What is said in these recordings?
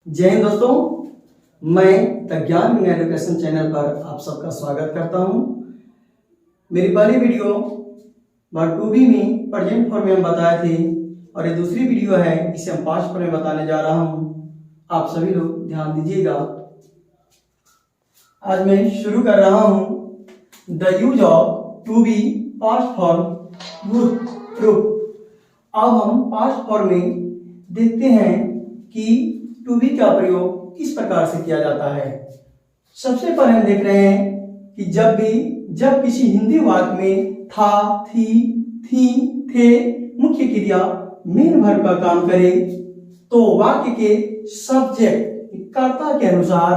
जय हिंद दोस्तों, मैं द ज्ञान विज्ञान एजुकेशन चैनल पर आप सबका स्वागत करता हूं। मेरी पहली वीडियो वर्ड टू बी में प्रेजेंट फॉर्म में हम बताए थे और ये दूसरी वीडियो है, इसे हम पास्ट फॉर्म में बताने जा रहा हूं। आप सभी लोग ध्यान दीजिएगा। आज मैं शुरू कर रहा हूं the use of to be past form group. अब हम पास्ट फॉर्म में देखते हैं कि टू बी का प्रयोग किस प्रकार से किया जाता है। सबसे पहले हम देख रहे हैं कि जब किसी हिंदी वाक्य में था, थी, थी, थे मुख्य क्रिया मेन वर्ब का काम करे तो वाक्य के सब्जेक्ट कर्ता के अनुसार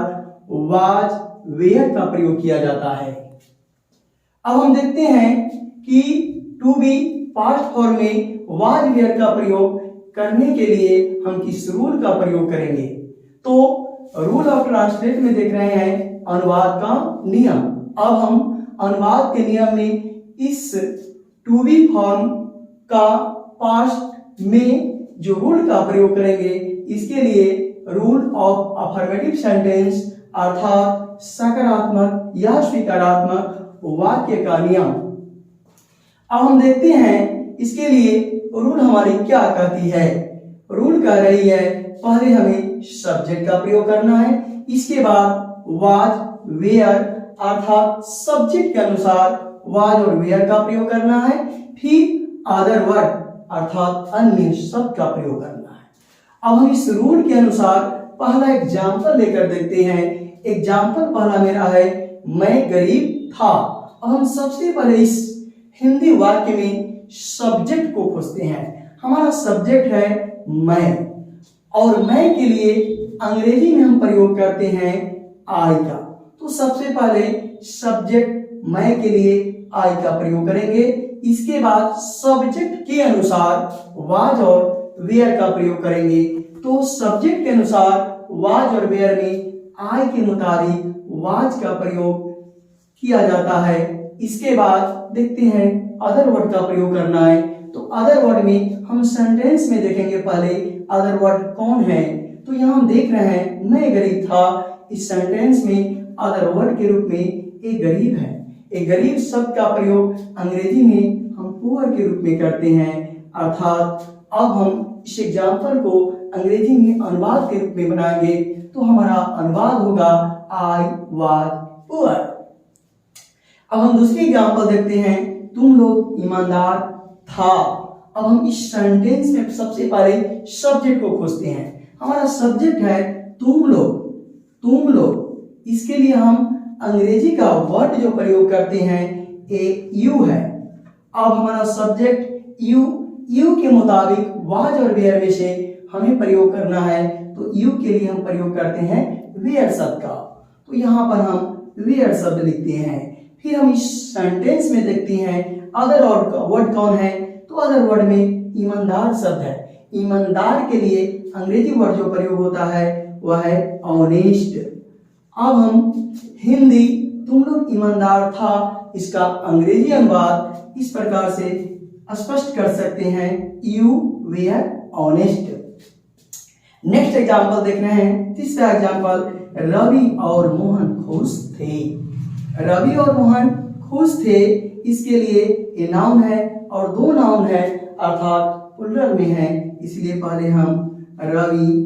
वाज वेयर का प्रयोग किया जाता है। अब हम देखते हैं कि टू बी पास्ट फॉर्म में वाज वेयर का प्रयोग करने के लिए हम किस रूल का प्रयोग करेंगे। तो रूल ऑफ ट्रांसलेट में देख रहे हैं अनुवाद का नियम। अब हम अनुवाद के नियम में इस टू बी फॉर्म का पास्ट में जो रूल का प्रयोग करेंगे, इसके लिए रूल ऑफ अफर्मेटिव सेंटेंस अर्थात सकारात्मक या स्वीकारात्मक वाक्य का नियम। अब हम देखते हैं इसके लिए रूल हमारी क्या कहती है। रूल कह रही है पहले हमें सब्जेक्ट का प्रयोग करना है, इसके बाद वाज वेयर अर्थात सब्जेक्ट के अनुसार वाज और वेयर का प्रयोग करना है, फिर अदर वर्ड अर्थात अन्य शब्द का प्रयोग करना है। अब हम इस रूल के अनुसार पहला एग्जाम्पल लेकर देखते हैं। एग्जाम्पल पहला मेरा है मैं गरीब था। अब हम सबसे पहले इस हिंदी वाक्य में सब्जेक्ट को खोजते हैं। हमारा सब्जेक्ट है मैं, और मैं के लिए अंग्रेजी में हम प्रयोग करते हैं आई का। तो सबसे पहले सब्जेक्ट मैं के लिए आई का प्रयोग करेंगे, इसके बाद सब्जेक्ट के अनुसार वाज और वेयर का प्रयोग करेंगे। तो सब्जेक्ट के अनुसार वाज और वेयर में आई के मुताबिक वाज का प्रयोग किया जाता है। इसके बाद देखते हैं अदर वर्ड का प्रयोग करना है। तो अदर वर्ड में हम सेंटेंस में देखेंगे पहले अदर वर्ड कौन है। तो यहाँ हम देख रहे हैं मैं गरीब था। इस सेंटेंस में अदर वर्ड के रूप में एक गरीब है। एक गरीब शब्द का प्रयोग अंग्रेजी में हम पुअर के रूप में करते हैं। अर्थात अब हम इस एग्जाम्पल को अंग्रेजी में अनुवाद के रूप में बनाएंगे तो हमारा अनुवाद होगा आई वाज पुअर। अब हम दूसरी एग्जाम्पल देखते हैं तुम लोग ईमानदार था। अब हम इस सेंटेंस में सबसे पहले सब्जेक्ट को खोजते हैं। हमारा सब्जेक्ट है तुम लोग। इसके लिए हम अंग्रेजी का वर्ड जो प्रयोग करते हैं ए यू है। अब हमारा सब्जेक्ट यू के मुताबिक वाज और वेयर में से हमें प्रयोग करना है। तो यू के लिए हम प्रयोग करते हैं वेयर शब्द का। तो यहाँ पर हम वेयर शब्द लिखते हैं। फिर हम इस सेंटेंस में देखते हैं अदर वर्ड कौन है। तो अदर वर्ड में ईमानदार शब्द है। ईमानदार के लिए अंग्रेजी वर्ड जो प्रयोग होता है वह है ऑनेस्ट। अब हम हिंदी तुम लोग ईमानदार था, इसका अंग्रेजी अनुवाद इस प्रकार से स्पष्ट कर सकते हैं you were honest. Next example देख रहे हैं, तीसरा एग्जाम्पल रवि और मोहन खुश थे। रवि और मोहन खुश थे, इसके लिए ये नाउन है और दो नाउन है अर्थात प्लुरल में है, इसलिए पहले हम रवि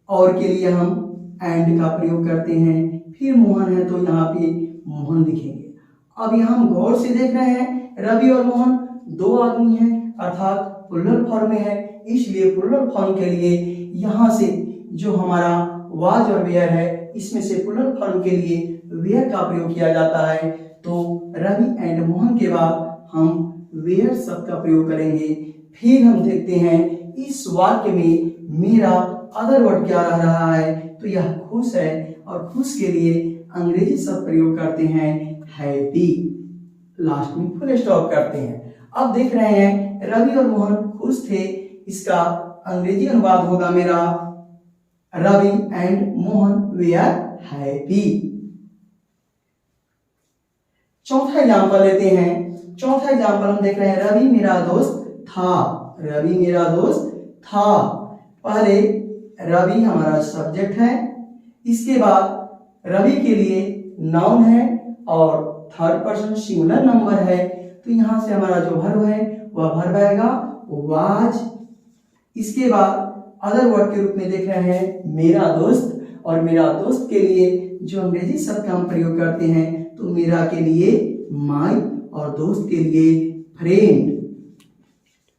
और के लिए हम एंड का प्रयोग करते हैं। फिर मोहन है तो यहाँ पे मोहन लिखेंगे। अब यहाँ हम गौर से देख रहे हैं रवि और मोहन दो आदमी हैं अर्थात प्लुरल फॉर्म में है, इसलिए प्लुरल फॉर्म के लिए यहाँ से जो हमारा वाज और वेयर है इसमें से प्लुरल फॉर्म के लिए वेयर का प्रयोग किया जाता है। तो रवि एंड मोहन के बाद हम वेयर शब्द का प्रयोग करेंगे। फिर हम देखते हैं इस वाक्य में मेरा अदर वर्ड क्या रह रहा है। तो यह खुश है और खुश के लिए अंग्रेजी शब्द प्रयोग करते हैं हैप्पी। लास्ट में फुल स्टॉप करते हैं। अब देख रहे हैं रवि और मोहन खुश थे, इसका अंग्रेजी अनुवाद होगा मेरा Ravi and Mohan were happy. चौथा एग्जाम्पल लेते हैं। चौथा एग्जाम्पल हम देख रहे हैं रवि मेरा दोस्त था। रवि मेरा दोस्त था। पहले रवि हमारा सब्जेक्ट है, इसके बाद रवि के लिए नाउन है और थर्ड पर्सन सिंगुलर नंबर है, तो यहाँ से हमारा जो वर्ब है वह वर्ब आएगा वाज। इसके बाद अदर वर्ड के रूप में देख रहे हैं मेरा दोस्त, और मेरा दोस्त के लिए जो अंग्रेजी शब्द का हम प्रयोग करते हैं, तो मेरा के लिए माई और दोस्त के लिए फ्रेंड।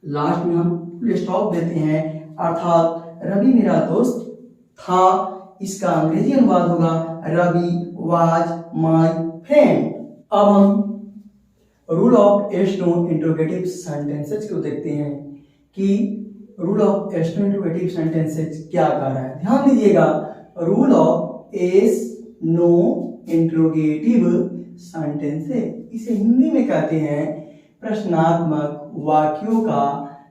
लास्ट में हम फुल स्टॉप देते हैं, अर्थात रवि मेरा दोस्त था, इसका अंग्रेजी अनुवाद होगा रवि वाज माई फ्रेंड। अब हम rule of yes no interrogative sentences को देखते हैं कि rule of yes no interrogative sentences क्या कह रहा है। ध्यान दीजिएगा, rule of yes no interrogative sentences, इसे हिंदी में कहते हैं प्रश्नात्मक वाक्यों का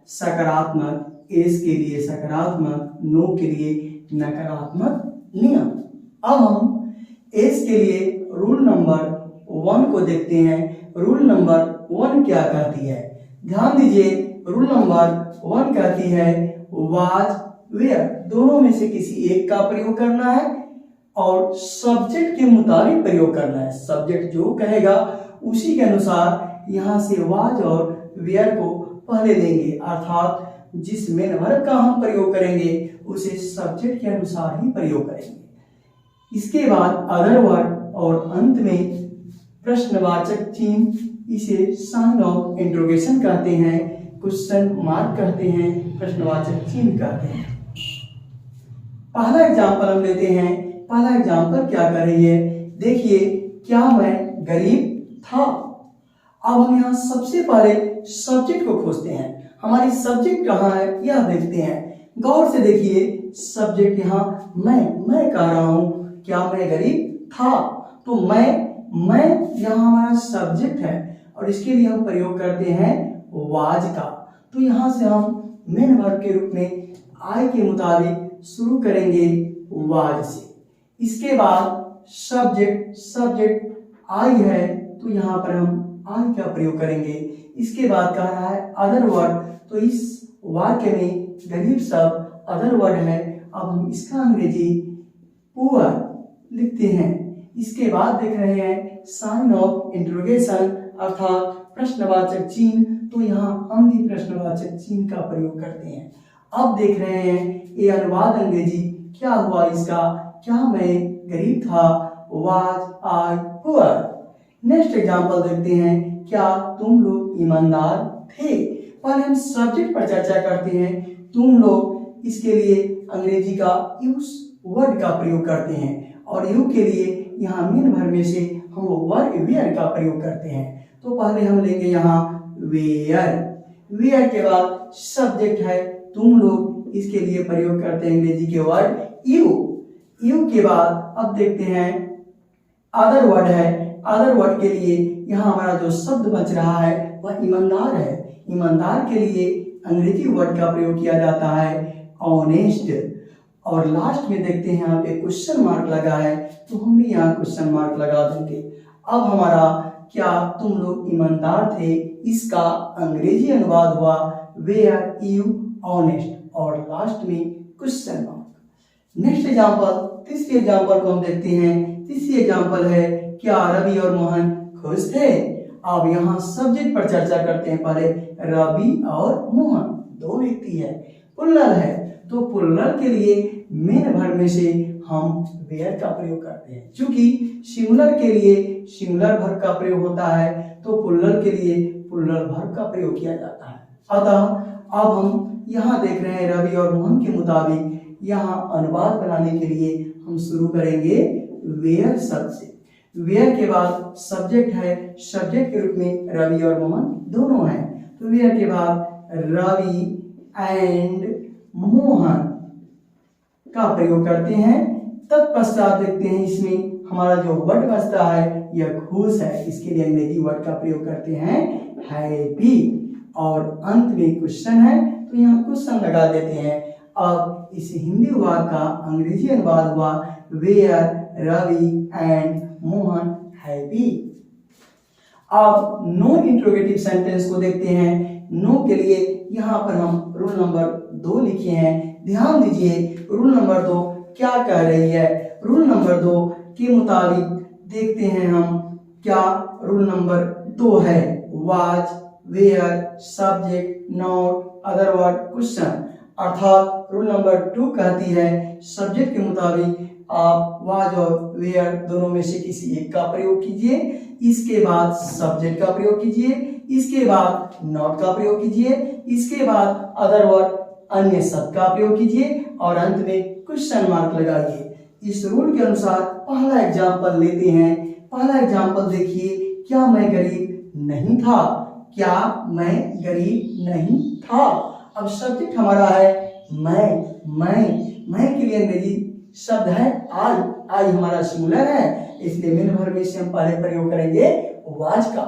सकारात्मक एस के लिए सकारात्मक, नो के लिए नकारात्मक नियम। अब हम एस के लिए रूल नंबर 1 को देखते हैं। रूल नंबर 1 क्या कहती है? ध्यान दीजिए, रूल नंबर 1 कहती है वाज वेयर, दोनों में से किसी एक का प्रयोग करना है और सब्जेक्ट के मुताबिक प्रयोग करना है। सब्जेक्ट जो कहेगा उसी के अनुसार यहाँ से वाज और वेयर को पहले लेंगे, अर्थात जिस मेन वर्ब का हम प्रयोग करेंगे उसे सब्जेक्ट के अनुसार ही प्रयोग करेंगे। इसके बाद अदर वर्ड और अंत में प्रश्नवाचक चिन्ह, इसे साइन ऑफ इंट्रोगेशन कहते हैं, क्वेश्चन मार्क कहते हैं, प्रश्नवाचक चिन्ह कहते हैं। पहला एग्जाम्पल हम लेते हैं। पहला एग्जाम्पल क्या कर रही है, देखिए, क्या मैं गरीब था। अब हम यहाँ सबसे पहले सब्जेक्ट को खोजते हैं। हमारी सब्जेक्ट कहाँ है यह देखते हैं। गौर से देखिए, सब्जेक्ट यहाँ मैं कह रहा हूँ, क्या मैं गरीब था, तो मैं यहाँ हमारा सब्जेक्ट है और इसके लिए हम प्रयोग करते हैं वाज का। तो यहाँ से हम मेन वर्ब के रूप में आई के मुताबिक शुरू करेंगे वाज से। इसके बाद सब्जेक्ट आई है, तो यहाँ पर हम आई का प्रयोग करेंगे। इसके बाद कह रहा है अदर वर्ड, तो इस वाक्य में गरीब शब्द अदर वर्ड है। अब हम इसका अंग्रेजी पुअर लिखते हैं। इसके बाद देख रहे हैं साइन ऑफ इंट्रोगेशन, अर्थात प्रश्नवाचक चिन्ह, तो यहाँ हम भी प्रश्नवाचक चिन्ह का प्रयोग करते हैं। अब देख रहे हैं ये अनुवाद अंग्रेजी क्या हुआ इसका, क्या मैं गरीब था, was I poor. Next example देखते हैं, क्या तुम लोग ईमानदार थे। पहले हम सब्जेक्ट पर चर्चा करते हैं। तुम लोग, इसके लिए अंग्रेजी का यूज वर्ड का प्रयोग करते हैं और यू के लिए यहाँ मेन वर्ब में से हम वर्ब वेयर का प्रयोग करते हैं। तो पहले हम लेंगे यहाँ वेयर के बाद सब्जेक्ट है तुम लोग, इसके लिए प्रयोग करते हैं अंग्रेजी के वर्ड यू के बाद अब देखते हैं अदर वर्ड है। अदर वर्ड के लिए यहाँ हमारा जो शब्द बच रहा है वह ईमानदार है। ईमानदार के लिए अंग्रेजी वर्ड का प्रयोग किया जाता है ऑनेस्ट। और लास्ट में देखते हैं यहाँ पे क्वेश्चन मार्क लगा है, तो हम भी यहाँ क्वेश्चन मार्क लगा देंगे। अब हमारा क्या तुम लोग ईमानदार थे, इसका अंग्रेजी अनुवाद हुआ वेयर यू ऑनेस्ट, और लास्ट में क्वेश्चन मार्क। नेक्स्ट एग्जांपल, तीसरी एग्जांपल को हम देखते हैं। तीसरी एग्जांपल है, क्या रवि और मोहन खुश थे। अब यहाँ सब्जेक्ट पर चर्चा करते हैं। पहले रवि और मोहन दो व्यक्ति है, प्लुरल है, तो प्लुरल के लिए मेन वर्ब में से हम वेयर का प्रयोग करते हैं। क्योंकि सिंगुलर के लिए सिंगुलर वर्ब का प्रयोग होता है, तो प्लुरल के लिए प्लुरल वर्ब का प्रयोग किया जाता है। अतः अब हम यहाँ देख रहे हैं रवि और मोहन के मुताबिक यहाँ अनुवाद बनाने के लिए हम शुरू करेंगे वेयर शब्द से। वेयर के बाद सब्जेक्ट है, सब्जेक्ट के रूप में रवि और मोहन दोनों हैं, तो वेयर के बाद रवि एंड मोहन का प्रयोग करते हैं। तत्पश्चात देखते हैं इसमें हमारा जो वर्ड बचता है यह खुश है, इसके लिए अंग्रेजी वर्ड का प्रयोग करते हैं हैप्पी, और अंत में क्वेश्चन है तो यहाँ क्वेश्चन लगा देते हैं। अब इस हिंदी वाक्य का अंग्रेजी अनुवाद हुआ were Ravi and Mohan happy. अब नो इंट्रोगेटिव सेंटेंस को देखते हैं। नो के लिए यहाँ पर हम रूल नंबर 2 लिखे हैं। ध्यान दीजिए, रूल नंबर 2 क्या कह रही है। रूल नंबर 2 के मुताबिक देखते हैं हम क्या रूल नंबर 2 है। Was, were, subject, not, other word, question. अर्थात रूल नंबर 2 कहती है सब्जेक्ट के मुताबिक आप वाज और वेयर दोनों में से किसी एक का प्रयोग कीजिए, इसके बाद सब्जेक्ट का प्रयोग कीजिए, इसके बाद नॉट का प्रयोग कीजिए, इसके बाद अदर वर्ड अन्य शब्द का प्रयोग कीजिए और अंत में क्वेश्चन मार्क लगाइए। इस रूल के अनुसार पहला एग्जाम्पल लेते हैं। पहला एग्जाम्पल देखिए, क्या मैं गरीब नहीं था। क्या मैं गरीब नहीं था। अब सब्जेक्ट हमारा है मैं के लिए अंग्रेजी शब्द है आई हमारा सिंगुलर है, इसलिए मेन वर्ब में से हम पहले प्रयोग करेंगे वाज का।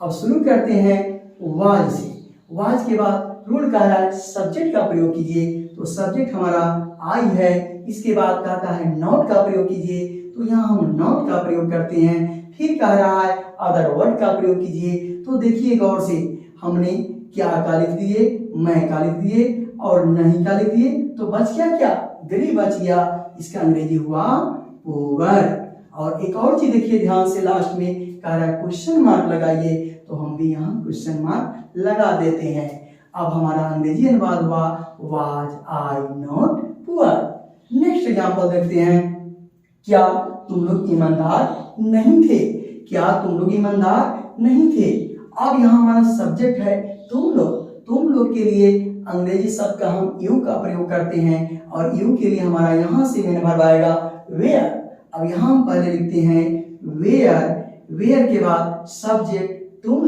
अब शुरू करते हैं वाज से। वाज के बाद रूल कह रहा है सब्जेक्ट का प्रयोग कीजिए, तो सब्जेक्ट हमारा आई है। इसके बाद कहता है नॉट का प्रयोग कीजिए, तो यहाँ हम नॉट का प्रयोग करते हैं। फिर कह रहा है अदर वर्ड का प्रयोग कीजिए, तो देखिए गौर से हमने क्या का लिख दिए, मैं का लिख दिए और नहीं का लिख दिए, तो बच गया क्या, गरीब बच गया। इसका अंग्रेजी हुआ पुअर। और एक और चीज देखिए ध्यान से, लास्ट में कह रहा है क्वेश्चन मार्क लगाइए, तो हम भी यहाँ क्वेश्चन मार्क लगा देते हैं। अब हमारा अंग्रेजी अनुवाद हुआ was I not poor. Next example देखते हैं, क्या तुम लोग ईमानदार नहीं थे। क्या तुम लोग ईमानदार नहीं थे। अब यहाँ हमारा सब्जेक्ट है तुम लोग के लिए अंग्रेजी शब्द का हम यू का प्रयोग करते हैं और यू के लिए हमारा यहाँ से मेन वर्ब आएगा वेयर। अब यहाँ हम पहले लिखते हैं वेयर के बाद सब्जेक्ट तुम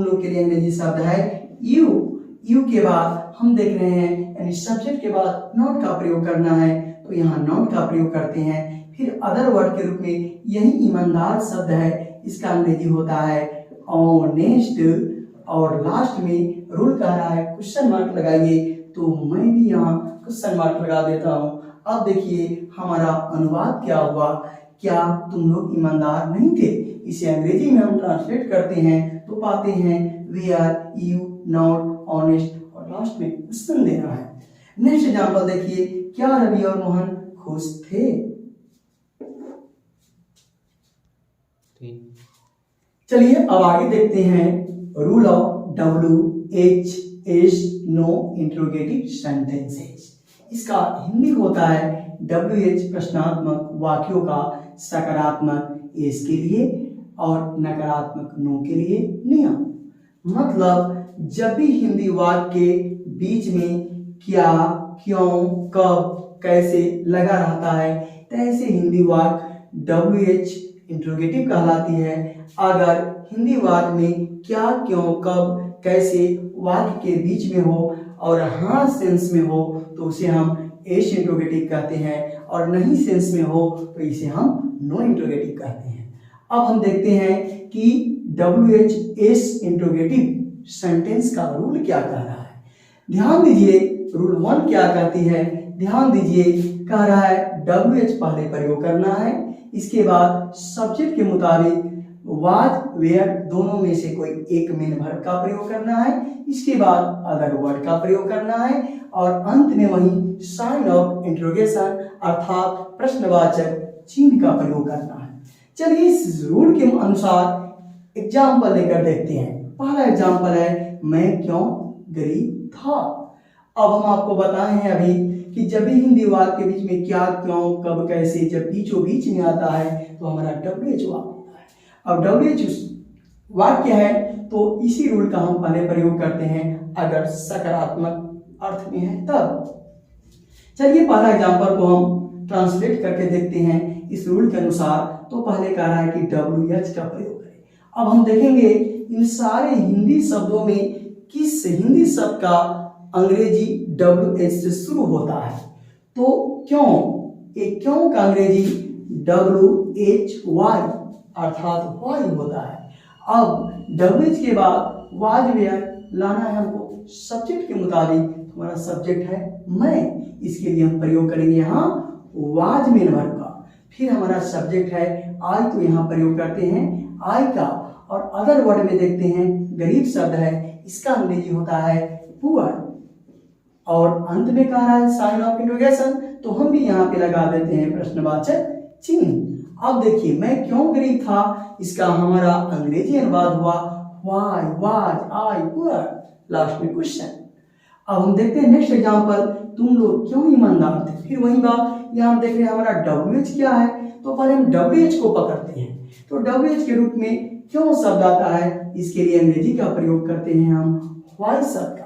लोग के लिए अंग्रेजी शब्द है यू के बाद हम देख रहे हैं यानी सब्जेक्ट के बाद नॉट का प्रयोग करना है, तो यहाँ नॉट का प्रयोग करते हैं। फिर अदर वर्ड के रूप में यही ईमानदार शब्द है, इसका अंग्रेजी होता है ऑनेस्ट। और लास्ट में रूल कह रहा है क्वेश्चन मार्क लगाइए, तो मैं भी यहाँ क्वेश्चन मार्क लगा देता हूँ। अब देखिए हमारा अनुवाद क्या हुआ, क्या तुम लोग ईमानदार नहीं थे। इसे अंग्रेजी में हम ट्रांसलेट करते हैं तो पाते हैं we are you not honest और लास्ट में क्वेश्चन देना है। नेक्स्ट एग्जांपल देखिए, क्या रवि और मोहन खुश थे। चलिए अब आगे देखते हैं rule of WHS no interrogative sentences. इसका हिंदी होता है WH प्रश्नात्मक वाक्यों का सकारात्मक एस के लिए और नकारात्मक नो के लिए नियम। मतलब जब भी हिंदी वाक्य के बीच में क्या, क्यों, कब, कैसे लगा रहता है, तैसे हिंदी वाक्य WH इंट्रोगेटिव कहलाती है। अगर हिंदी वाक्य में क्या, क्यों, कब, कैसे वाक्य के बीच में हो और हाँ सेंस में हो तो उसे हम एस इंट्रोगेटिव कहते हैं, और नहीं सेंस में हो तो इसे हम नो इंट्रोगेटिव कहते हैं। अब हम देखते हैं कि WHS इंट्रोगेटिव सेंटेंस का रूल क्या कह रहा है। ध्यान दीजिए रूल 1 क्या कहती है, ध्यान दीजिए कह रहा है WH पहले प्रयोग करना है, इसके बाद सब्जेक्ट के मुताबिक वाज वेयर दोनों में से कोई एक मेन वर्ब का प्रयोग करना है, इसके बाद अदर वर्ड का प्रयोग करना है और अंत में वही साइन ऑफ इंट्रोगेशन अर्थात प्रश्नवाचक चिन्ह का प्रयोग करना है। चलिए इस रूल के अनुसार एग्जाम्पल लेकर देखते हैं। पहला एग्जाम्पल है मैं क्यों गरीब था। अब हम आपको बताए हैं अभी कि जब भी हिंदी वाक्य के बीच में क्या, क्यों, कब, कैसे जब बीचों बीच में आता है तो हमारा WH वाक्य होता है। अब WH वाक्य है तो इसी रूल का हम पहले प्रयोग करते हैं अगर सकारात्मक अर्थ में है तब। चलिए पहला एग्जाम्पल को हम ट्रांसलेट करके देखते हैं इस रूल के अनुसार। तो पहले कह रहा है कि WH का प्रयोग करें। अब हम देखेंगे इन सारे हिंदी शब्दों में किस हिंदी शब्द का अंग्रेजी WH से शुरू होता है। तो क्यों, एक क्यों का अंग्रेजी WHY अर्थात वाई होता है। अब WH के बाद वाज वेयर लाना है हमको सब्जेक्ट के मुताबिक, हमारा सब्जेक्ट है मैं, इसके लिए हम प्रयोग करेंगे यहाँ वाज मेन वर्ब का। फिर हमारा सब्जेक्ट है आई, तो यहाँ प्रयोग करते हैं आई का। और अदर वर्ड में देखते हैं गरीब शब्द है, इसका अंग्रेजी होता है पुअर। और अंत में कह रहा है साइन ऑफ इंट्रोगेशन, तो हम भी यहाँ पे लगा देते हैं प्रश्नवाचक चिन्ह। अब देखिए मैं क्यों गरीब था, इसका हमारा अंग्रेजी अनुवाद हुआ why was I poor, last में क्वेश्चन। अब हम देखते हैं नेक्स्ट एग्जांपल, तुम लोग क्यों ईमानदार थे। फिर वही बात, यहाँ हम देख रहे हैं हमारा WH क्या है, तो पहले हम WH को पकड़ते हैं। तो WH के रूप में क्यों शब्द आता है, इसके लिए अंग्रेजी का प्रयोग करते हैं हम व्हाई शब्द का।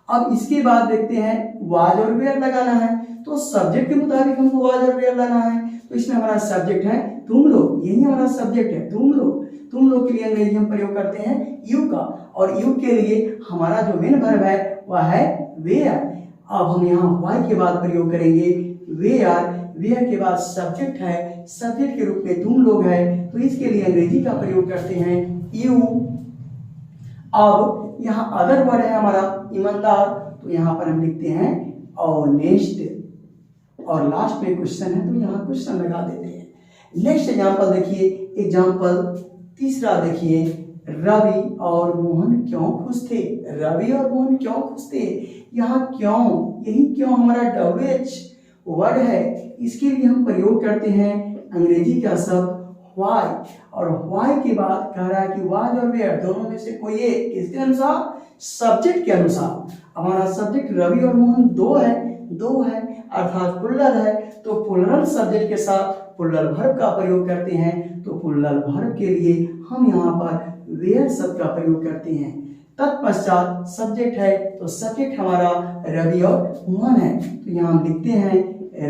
अब इसके बाद देखते हैं वाज और वेयर लगाना है, तो सब्जेक्ट के मुताबिक हमको वाज और वेयर लाना है। तो इसमें हमारा सब्जेक्ट है तुम लोग, यही हमारा सब्जेक्ट है तुम लोग। तुम लोग के लिए अंग्रेजी हम प्रयोग करते हैं यू का, और यू के लिए हमारा जो मेन वर्ब है वह है वेयर। अब हम यहाँ व्हाई के बाद प्रयोग करेंगे वेयर, वेयर के बाद सब्जेक्ट है, सब्जेक्ट के रूप में तुम लोग है, तो इसके लिए अंग्रेजी का प्रयोग करते हैं यू। अब यहाँ अदर वर्ड है हमारा ईमानदार, तो यहाँ पर हम लिखते हैं ऑनेस्ट, और लास्ट में क्वेश्चन है तो यहाँ क्वेश्चन लगा देते हैं। नेक्स्ट एग्जांपल देखिए, एग्जांपल तीसरा देखिए, रवि और मोहन क्यों खुश थे। रवि और मोहन क्यों खुश थे, यहाँ क्यों, यही क्यों हमारा WH वर्ड है, इसके लिए हम प्रयोग करते हैं अंग्रेजी का शब्द व्हाई, और व्हाई के बाद कह रहा है कि वाज और वेयर दोनों में से कोई एक, किसके अनुसार, सब्जेक्ट के अनुसार। हमारा सब्जेक्ट रवि और मोहन दो है अर्थात प्लुरल है, तो प्लुरल सब्जेक्ट के साथ प्लुरल वर्ब का प्रयोग करते हैं। तो प्लुरल वर्ब के लिए हम यहाँ पर वेयर शब्द का प्रयोग करते हैं। तत्पश्चात सब्जेक्ट है, तो सब्जेक्ट हमारा रवि और मोहन है, तो यहाँ हम लिखते हैं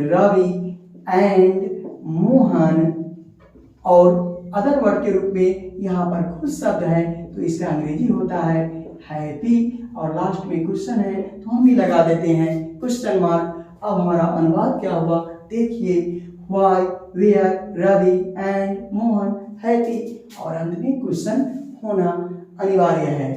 रवि एंड मोहन, और अदर वर्ड के रूप में यहाँ पर खुश शब्द है, तो इसका अंग्रेजी होता है हैप्पी, और लास्ट में क्वेश्चन है तो हम भी लगा देते हैं क्वेश्चन मार्क। अब हमारा अनुवाद क्या हुआ देखिए, why were Ravi and Mohan happy, और अंत में क्वेश्चन होना अनिवार्य है।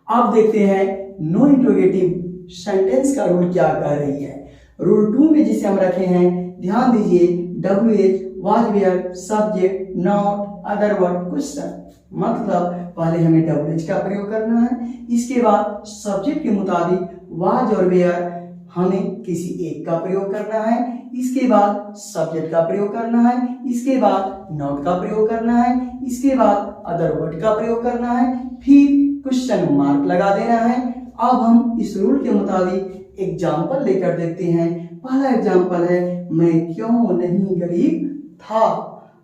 अब देखते हैं नो इंट्रोगेटिव सेंटेंस का रूल क्या कह रही है। रूल 2 में जिसे हम रखे हैं, ध्यान दीजिए, WH was were subject not other word question, मतलब पहले हमें WH का प्रयोग करना है, इसके बाद सब्जेक्ट के मुताबिक वाज और वेयर हमें किसी एक का प्रयोग करना है, इसके बाद सब्जेक्ट का प्रयोग करना है, इसके बाद नॉट का प्रयोग करना है, इसके बाद अदर वर्ड का प्रयोग करना है, फिर क्वेश्चन मार्क लगा देना है। अब हम इस रूल के मुताबिक एग्जाम्पल लेकर देखते हैं। पहला एग्जाम्पल है मैं क्यों नहीं गरीब था।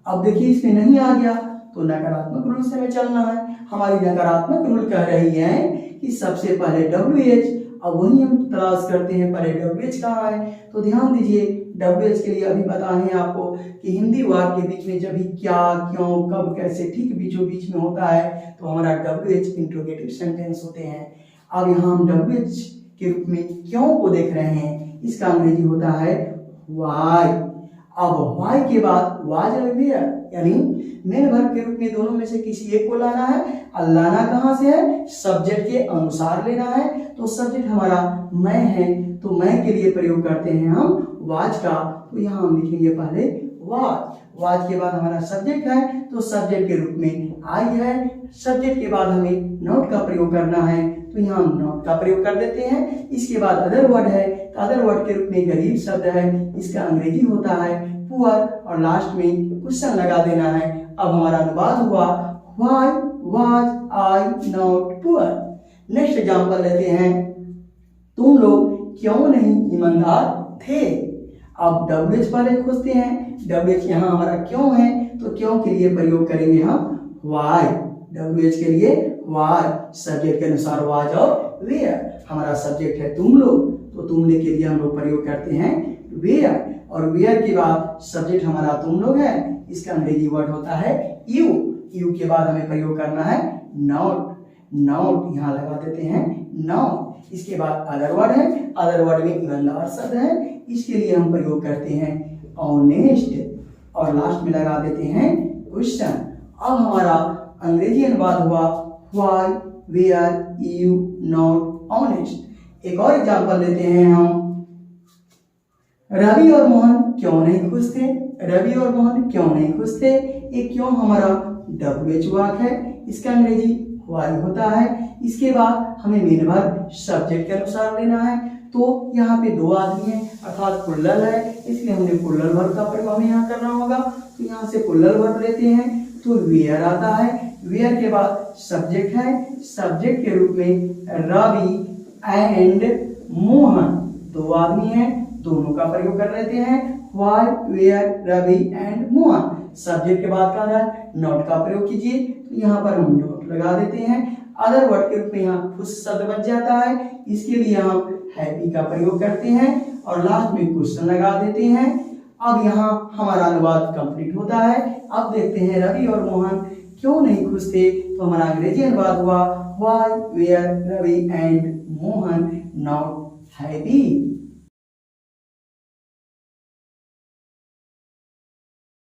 अब देखिए इसमें नहीं आ गया तो नकारात्मक रूल से हमें चलना है। हमारी नकारात्मक रूल कह रही है कि सबसे पहले WH, अब वही हम तलाश करते हैं पहले WH कहाँ है। तो ध्यान दीजिए WH के लिए अभी बताएं आपको कि हिंदी वाक्य के बीच में जब भी क्या, क्यों, कब, कैसे ठीक बीचों बीच में होता है तो हमारा WH इंट्रोगेटिव सेंटेंस होते हैं। अब यहाँ हम WH के रूप में क्यों को देख रहे हैं, इसका अंग्रेजी होता है व्हाई। अब व्हाई के बाद वाज और वेयर, यानी मेन वर्ब के रूप में दोनों में से किसी एक को लाना है, और लाना कहाँ से है, सब्जेक्ट के अनुसार लेना है। तो सब्जेक्ट हमारा मैं है, तो मैं के लिए प्रयोग करते हैं हम वाज का, तो यहाँ हम लिखेंगे पहले वाज। वाज के बाद हमारा सब्जेक्ट है, तो सब्जेक्ट के रूप में आई है, सब्जेक्ट के बाद हमें नॉट का प्रयोग करना है, तो यहाँ हम नॉट का प्रयोग कर देते हैं। इसके बाद अदर वर्ड है, तो अदर वर्ड के रूप में गरीब शब्द है, इसका अंग्रेजी होता है पुअर, और लास्ट में क्वेश्चन लगा देना है। अब हमारा अनुवाद हुआ why was I not poor. Next example लेते हैं, तुम लोग क्यों नहीं ईमानदार थे। अब WH पहले खोजते हैं, WH यहाँ हमारा क्यों है, तो क्यों के लिए प्रयोग करेंगे हम व्हाई। WH के लिए व्हाई, सब्जेक्ट के अनुसार वाज और वेयर। हमारा सब्जेक्ट है तुम लोग, तो तुमने के लिए हम लोग प्रयोग करते हैं वेयर, और वेयर के बाद सब्जेक्ट हमारा तुम लोग है, इसका अंग्रेजी वर्ड होता है यू। यू के बाद हमें प्रयोग करना है नॉट, नॉट यहाँ लगा देते हैं नॉट। इसके बाद अदर वर्ड है, अदर वर्ड में ईमानदार शब्द है, इसके लिए हम प्रयोग करते हैं ऑनेस्ट, और लास्ट में लगा देते हैं क्वेश्चन। अब हमारा अंग्रेजी अनुवाद हुआ why were you not honest. एक और एग्जांपल लेते हैं हम, रवि और मोहन क्यों नहीं खुश थे। रवि और मोहन क्यों नहीं खुश थे, ये क्यों हमारा WH वाक्य है, इसका अंग्रेजी व्हाई होता है। इसके बाद हमें मेन वर्ब सब्जेक्ट के अनुसार लेना है, तो यहाँ पे दो आदमी हैं अर्थात प्लुरल है, इसलिए हमने प्लुरल वर्ब का प्रयोग हमें यहाँ करना होगा। तो यहाँ से प्लुरल वर्ब लेते हैं तो वेयर आता है, वेयर के बाद सब्जेक्ट है, सब्जेक्ट के रूप में रवि एंड मोहन, दो आदमी हैं, दोनों का प्रयोग कर लेते हैं। Why, were, Ravi and Mohan. Subject के बाद का है नॉट का प्रयोग कीजिए, तो यहाँ पर हम नॉट लगा देते हैं। अदर वर्ड के रूप में यहाँ खुश शब्द बच जाता है, इसके लिए हम हैप्पी का प्रयोग करते हैं और लास्ट में क्वेश्चन लगा देते हैं। अब यहाँ हमारा अनुवाद कंप्लीट होता है। अब देखते हैं रवि और मोहन क्यों नहीं खुश थे, तो हमारा अंग्रेजी अनुवाद हुआ why, were, Ravi and Mohan not happy.